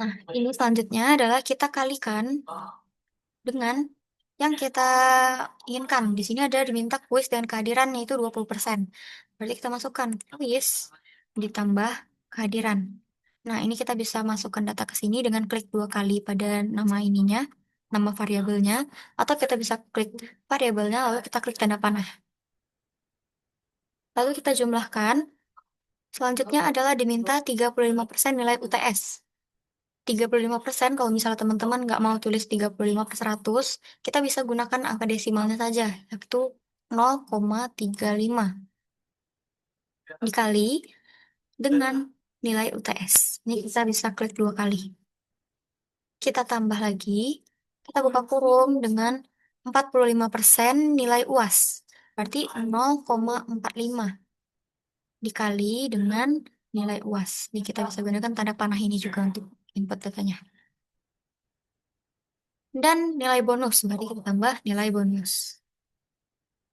Nah, ini selanjutnya adalah kita kalikan dengan yang kita inginkan. Di sini ada diminta kuis dengan kehadiran yaitu 20%. Berarti kita masukkan kuis ditambah kehadiran. Nah, ini kita bisa masukkan data ke sini dengan klik 2 kali pada nama ininya, nama variabelnya, atau kita bisa klik variabelnya lalu kita klik tanda panah. Lalu kita jumlahkan. Selanjutnya adalah diminta 35% nilai UTS. 35% kalau misalnya teman-teman nggak mau tulis 35/100, kita bisa gunakan angka desimalnya saja, yaitu 0,35 dikali dengan nilai UTS. Ini kita bisa klik 2 kali. Kita tambah lagi, kita buka kurung dengan 45% nilai UAS. Berarti 0,45 dikali dengan nilai UAS. Ini kita bisa gunakan tanda panah ini juga untuk input datanya. Dan nilai bonus, berarti kita tambah nilai bonus.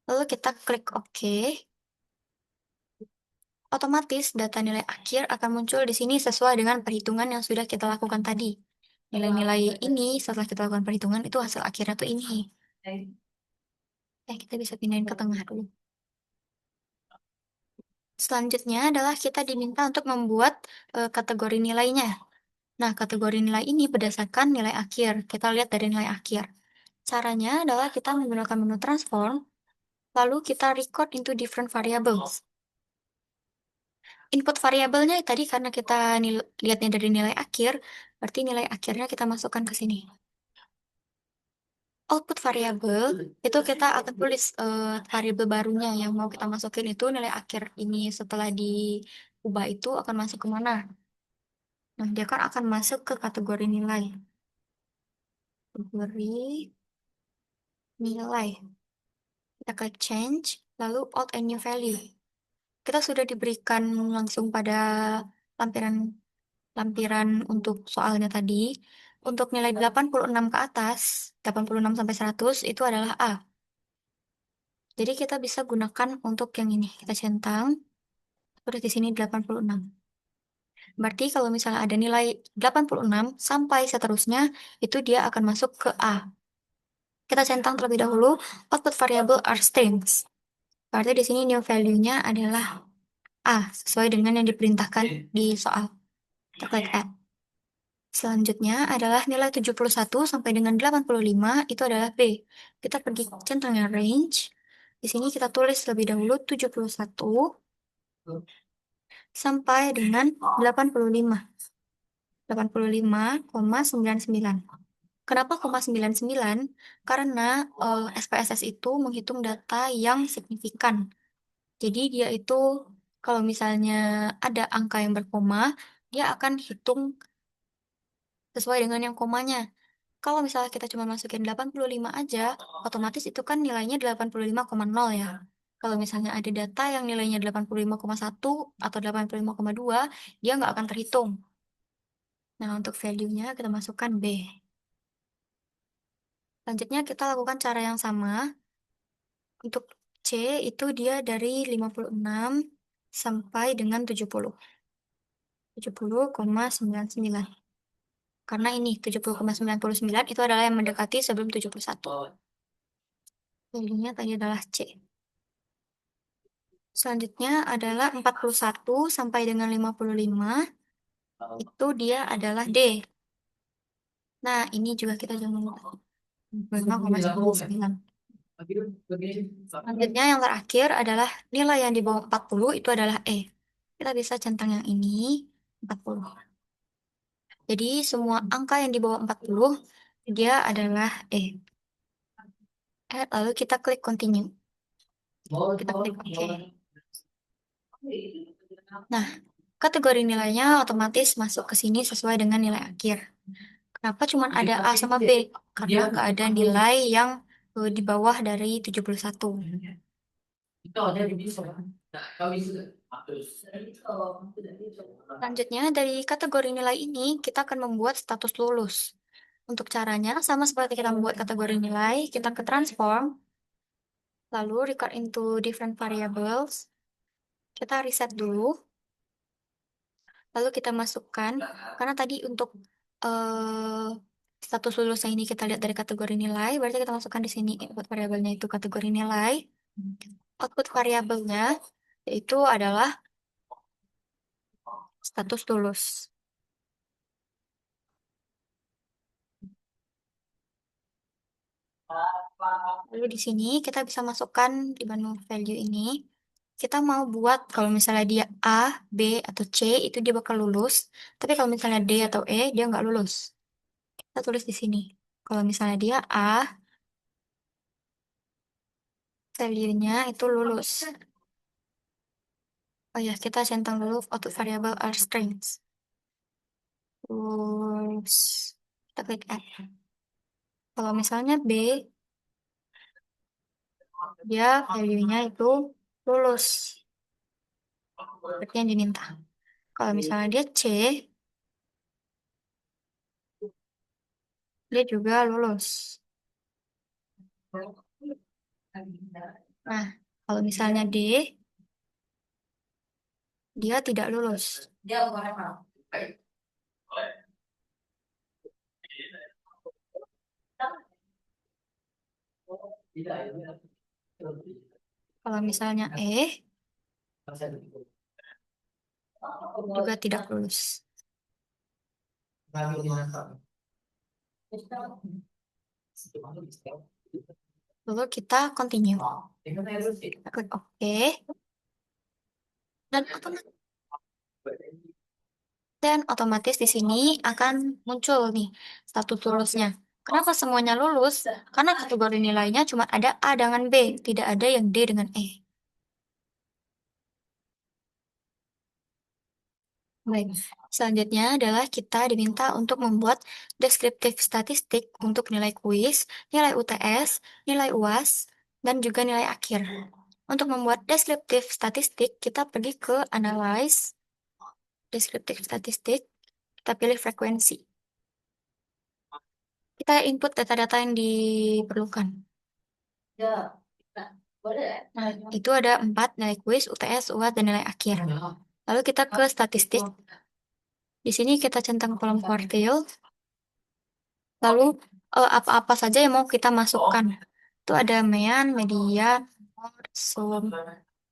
Lalu kita klik OK. Otomatis data nilai akhir akan muncul di sini sesuai dengan perhitungan yang sudah kita lakukan tadi. Nilai-nilai ini setelah kita lakukan perhitungan itu hasil akhirnya tuh ini. Kita bisa pindahin ke tengah dulu. Selanjutnya adalah kita diminta untuk membuat kategori nilainya. Nah, kategori nilai ini berdasarkan nilai akhir. Kita lihat dari nilai akhir. Caranya adalah kita menggunakan menu transform, lalu kita record into different variables. Input variabelnya tadi karena kita lihatnya dari nilai akhir, berarti nilai akhirnya kita masukkan ke sini. Output variabel itu kita akan tulis variabel barunya yang mau kita masukin itu nilai akhir ini setelah diubah itu akan masuk ke mana. Nah, dia kan akan masuk ke kategori nilai. Kategori nilai. Kita klik change, lalu out and new value. Kita sudah diberikan langsung pada lampiran lampiran untuk soalnya tadi, untuk nilai 86 ke atas, 86 sampai 100 itu adalah A. Jadi kita bisa gunakan untuk yang ini. Kita centang, terus di sini 86. Berarti kalau misalnya ada nilai 86 sampai seterusnya, itu dia akan masuk ke A. Kita centang terlebih dahulu, output variable are strings. Berarti di sini new value-nya adalah A, sesuai dengan yang diperintahkan di soal. Kita klik add. Selanjutnya adalah nilai 71 sampai dengan 85 itu adalah B. Kita pergi centang yang range. Di sini kita tulis lebih dahulu 71 sampai dengan 85. 85,99. Kenapa 99? Karena SPSS itu menghitung data yang signifikan. Jadi dia itu kalau misalnya ada angka yang berkoma, dia akan hitung sesuai dengan yang komanya. Kalau misalnya kita cuma masukin 85 aja, otomatis itu kan nilainya 85,0 ya. Kalau misalnya ada data yang nilainya 85,1 atau 85,2, dia nggak akan terhitung. Nah, untuk value-nya kita masukkan B. Selanjutnya kita lakukan cara yang sama. Untuk C itu dia dari 56 sampai dengan 70. 70,99. Karena ini 70,99 itu adalah yang mendekati sebelum 71. Value-nya tadi adalah C. Selanjutnya adalah 41 sampai dengan 55. Itu dia adalah D. Nah, ini juga kita jangan lupa. 55,99. Selanjutnya yang terakhir adalah nilai yang di bawah 40 itu adalah E. Kita bisa centang yang ini 40. Jadi semua angka yang di bawah 40 dia adalah E. Lalu kita klik continue. Kita klik OK. Nah, kategori nilainya otomatis masuk ke sini sesuai dengan nilai akhir. Kenapa cuma ada A sama B? Karena nggak ada nilai yang di bawah dari 71. Selanjutnya, dari kategori nilai ini, kita akan membuat status lulus. Untuk caranya, sama seperti kita membuat kategori nilai, kita ke transform, lalu record into different variables, kita reset dulu, lalu kita masukkan, karena tadi untuk eh status lulusnya ini kita lihat dari kategori nilai, berarti kita masukkan di sini input variabelnya itu kategori nilai. Output variabelnya itu adalah status lulus. Lalu di sini kita bisa masukkan di menu value ini. Kita mau buat kalau misalnya dia A, B, atau C itu dia bakal lulus. Tapi kalau misalnya D atau E dia nggak lulus. Kita tulis di sini. Kalau misalnya dia A, value-nya itu lulus. Oh ya, kita centang dulu output variable are strings. Terus kita klik add. Kalau misalnya B, dia value-nya itu lulus. Seperti yang diminta. Kalau misalnya dia C, dia juga lulus. Nah, kalau misalnya D, dia tidak lulus. Kalau misalnya E, juga tidak lulus. Lalu kita continue. Kita klik OK. Dan otomatis di sini akan muncul nih status lulusnya. Kenapa semuanya lulus? Karena kategori nilainya cuma ada A dengan B, tidak ada yang D dengan E. Baik, selanjutnya adalah kita diminta untuk membuat deskriptif statistik untuk nilai kuis, nilai UTS, nilai UAS, dan juga nilai akhir. Untuk membuat deskriptif statistik, kita pergi ke Analyze, Deskriptif Statistik, kita pilih frekuensi. Kita input data-data yang diperlukan. Nah, itu ada 4 nilai kuis, UTS, UAS, dan nilai akhir. Lalu kita ke statistik. Di sini kita centang kolom kuartil. Lalu apa-apa saja yang mau kita masukkan. Itu ada mean, median, sum,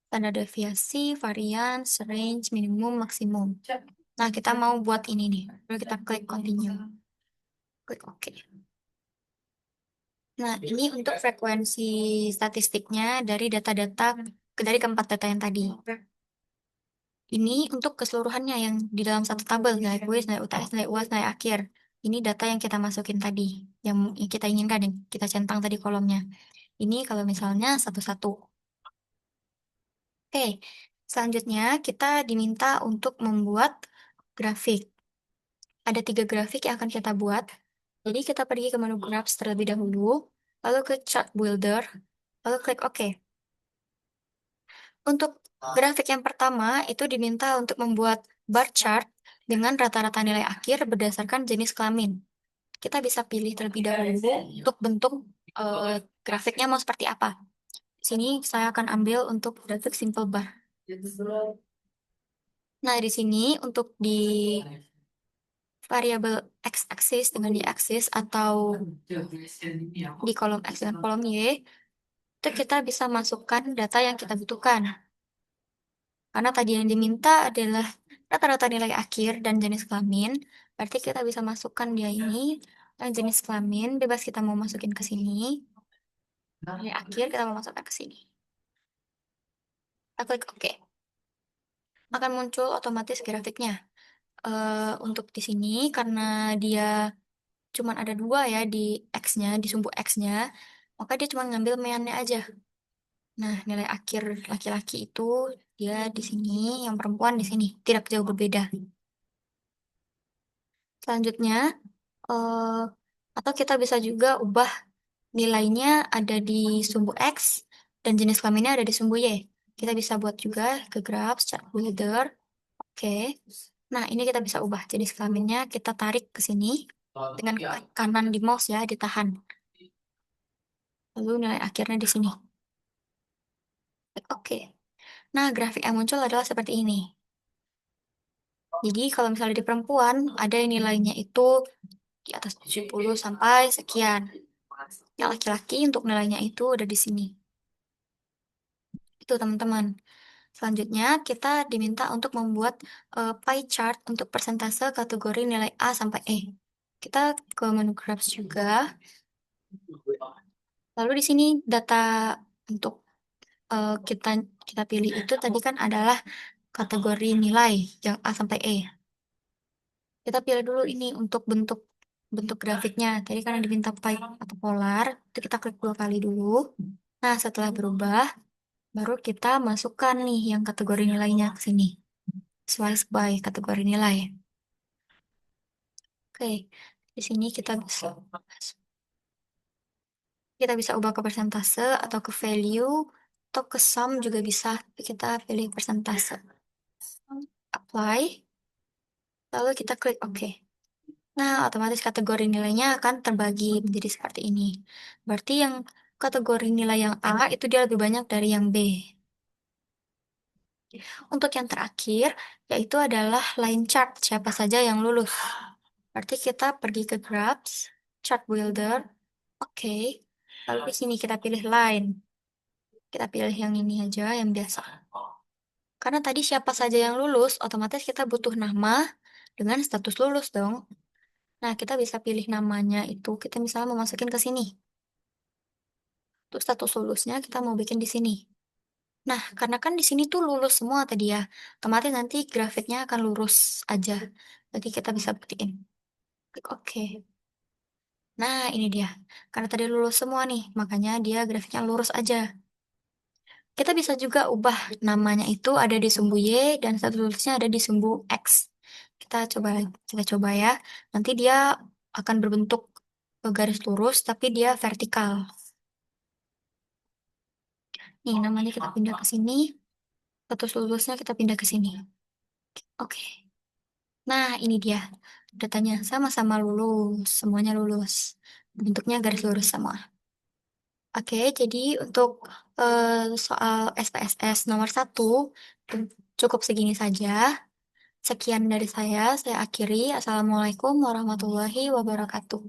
standar deviasi, varians, range, minimum, maksimum. Nah, kita mau buat ini nih. Lalu kita klik continue. Klik OK. Nah, ini untuk frekuensi statistiknya dari data-data dari keempat data yang tadi. Ini untuk keseluruhannya yang di dalam satu tabel, nilai kuis, nilai UTS, nilai UAS, nilai akhir. Ini data yang kita masukin tadi, yang kita inginkan, yang kita centang tadi kolomnya. Ini kalau misalnya satu-satu. Oke, selanjutnya kita diminta untuk membuat grafik. Ada 3 grafik yang akan kita buat. Jadi kita pergi ke menu Graphs terlebih dahulu, lalu ke Chart Builder, lalu klik OK. Untuk grafik yang pertama itu diminta untuk membuat bar chart dengan rata-rata nilai akhir berdasarkan jenis kelamin. Kita bisa pilih terlebih dahulu untuk bentuk grafiknya mau seperti apa. Sini saya akan ambil untuk grafik simple bar. Nah, di sini untuk di variabel x-axis dengan y-axis atau di kolom x dan kolom y, itu kita bisa masukkan data yang kita butuhkan. Karena tadi yang diminta adalah rata-rata nilai akhir dan jenis kelamin, berarti kita bisa masukkan dia ini, dan jenis kelamin, bebas kita mau masukin ke sini, nilai akhir kita mau masukkan ke sini. Kita klik OK. Akan muncul otomatis grafiknya. Untuk di sini, karena dia cuma ada 2 ya di X-nya, di sumbu X-nya, maka dia cuma ngambil meannya aja. Nah, nilai akhir laki-laki itu dia di sini, yang perempuan di sini, tidak jauh berbeda. Selanjutnya, eh, atau kita bisa juga ubah nilainya ada di sumbu X dan jenis kelaminnya ada di sumbu Y. Kita bisa buat juga ke graph, chart builder. Oke. Nah, ini kita bisa ubah jenis kelaminnya, kita tarik ke sini dengan klik kanan di mouse ya, ditahan. Lalu nilai akhirnya di sini. Oke. Nah, grafik yang muncul adalah seperti ini. Jadi kalau misalnya di perempuan ada yang nilainya itu di atas 70 sampai sekian. Yang laki-laki untuk nilainya itu udah di sini. Itu teman-teman. Selanjutnya kita diminta untuk membuat pie chart untuk persentase kategori nilai A sampai E. Kita ke menu Graphs juga. Lalu di sini data untuk kita kita pilih itu tadi kan adalah kategori nilai yang A sampai E. Kita pilih dulu ini untuk bentuk bentuk grafiknya. Tadi karena diminta pie atau polar, itu kita klik 2 kali dulu. Nah, setelah berubah, baru kita masukkan nih yang kategori nilainya ke sini. Slice by kategori nilai. Oke, di sini kita bisa ubah ke persentase atau ke value atau ke sum juga bisa. Tapi kita pilih persentase. Apply, lalu kita klik OK. Nah, otomatis kategori nilainya akan terbagi menjadi seperti ini. Berarti yang kategori nilai yang A itu dia lebih banyak dari yang B. Untuk yang terakhir, yaitu adalah line chart, siapa saja yang lulus. Berarti kita pergi ke Graphs, Chart Builder, oke. Lalu di sini kita pilih line. Kita pilih yang ini aja, yang biasa. Karena tadi siapa saja yang lulus, otomatis kita butuh nama dengan status lulus dong. Nah, kita bisa pilih namanya itu, kita misalnya mau masukin ke sini. Untuk status lulusnya kita mau bikin di sini. Nah, karena kan di sini tuh lulus semua tadi ya, otomatis nanti grafiknya akan lurus aja. Jadi kita bisa buktiin. Klik OK. Nah, ini dia. Karena tadi lulus semua nih, makanya dia grafiknya lurus aja. Kita bisa juga ubah namanya itu ada di sumbu Y dan status lulusnya ada di sumbu X. Kita coba kita coba ya. Nanti dia akan berbentuk garis lurus tapi dia vertikal. Nih, namanya kita pindah ke sini. Status lulusnya kita pindah ke sini. Oke. Nah, ini dia. Datanya sama-sama lulus, semuanya lulus. Bentuknya garis lurus semua. Oke, jadi untuk soal SPSS nomor 1 cukup segini saja. Sekian dari saya akhiri. Assalamualaikum warahmatullahi wabarakatuh.